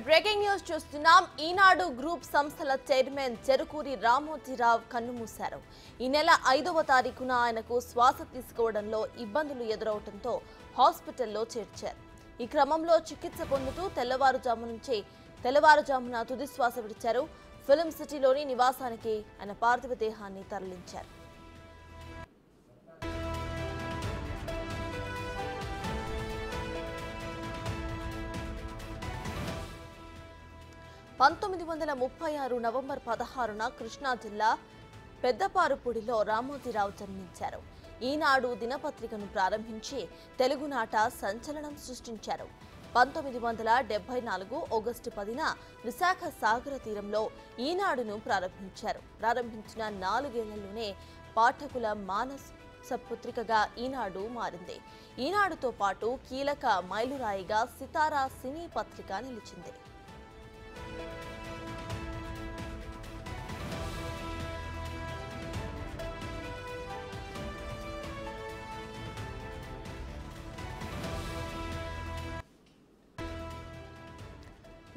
Breaking news చూస్తున్నాం. ఈనాడు group సంస్థల chairman Cherukuri Ramoji Rao కన్నుమూశారు. ఈ నెల 5వ తారీఖున ఆయనకు శ్వాస తీసుకోవడంలో ఇబ్బందులు ఎదురవడంతో హాస్పిటల్లో చేర్చారు. ఈ క్రమంలో చికిత్స పొందుతూ తెల్లవారుజామున తుది శ్వాస విడిచారు. ఫిల్మ్ సిటీలోని నివాసానికి ఆయన పార్థివ దేహాన్ని తరలించారు. నవంబర్ 16న కృష్ణా జిల్లా పెద్దపారుపూడిలో రామోజీరావు జన్మించారు. ఈనాడు దినపత్రికను ప్రారంభించి తెలుగునాట సంచలనం సృష్టించారు. 1974 ఆగస్టు 10న విశాఖ సాగర తీరంలో ఈనాడును ప్రారంభించిన 4 ఏళ్లలోనే పాఠకుల మానస పత్రికగా ఈనాడు మారింది. ఈనాడుతో పాటు కీలక మైలురాయిగా సితారా సినీ పత్రిక నిలిచింది.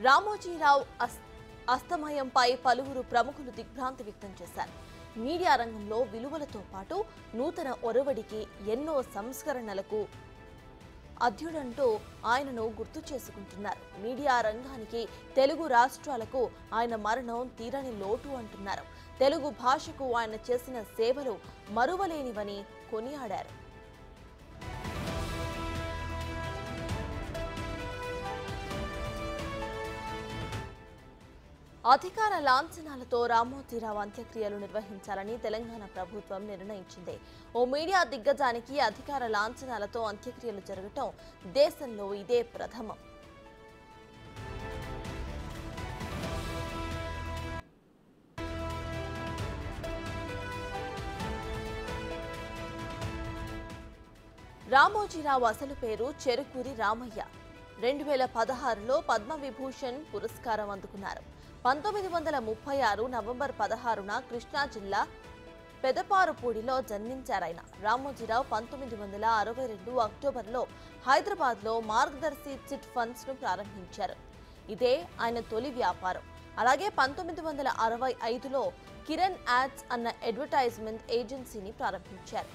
రామోజీరావు అస్తమయంపై పలువురు ప్రముఖులు దిగ్భ్రాంతి వ్యక్తం చేశారు. మీడియా రంగంలో విలువలతో పాటు నూతన ఒరవడికి ఎన్నో సంస్కరణలకు అధ్యుడంటూ ఆయనను గుర్తు చేసుకుంటున్నారు. మీడియా రంగానికి తెలుగు రాష్ట్రాలకు ఆయన మరణం తీరని లోటు అంటున్నారు. తెలుగు భాషకు ఆయన చేసిన సేవలు మరువలేనివని కొనియాడారు. అధికార లాంఛనాలతో రామోజీరావు అంత్యక్రియలు నిర్వహించాలని తెలంగాణ ప్రభుత్వం నిర్ణయించింది. ఓ మీడియా దిగ్గజానికి అధికార లాంఛనాలతో అంత్యక్రియలు జరగటం దేశంలో ఇదే ప్రథమం. రామోజీరావు అసలు పేరు చెరుకూరి రామయ్య. 2016లో పద్మవిభూషణ్ పురస్కారం అందుకున్నారు. 1936 నవంబర్ 16న కృష్ణా జిల్లా పెదపారుపూడిలో జన్మించారాయన. రామోజీరావు 1962 అక్టోబర్లో హైదరాబాద్లో మార్గదర్శి చిట్ ఫండ్స్ ను ప్రారంభించారు. ఇదే ఆయన తొలి వ్యాపారం. అలాగే 1965లో కిరణ్ యాడ్స్ అన్న అడ్వర్టైజ్మెంట్ ఏజెన్సీని ప్రారంభించారు.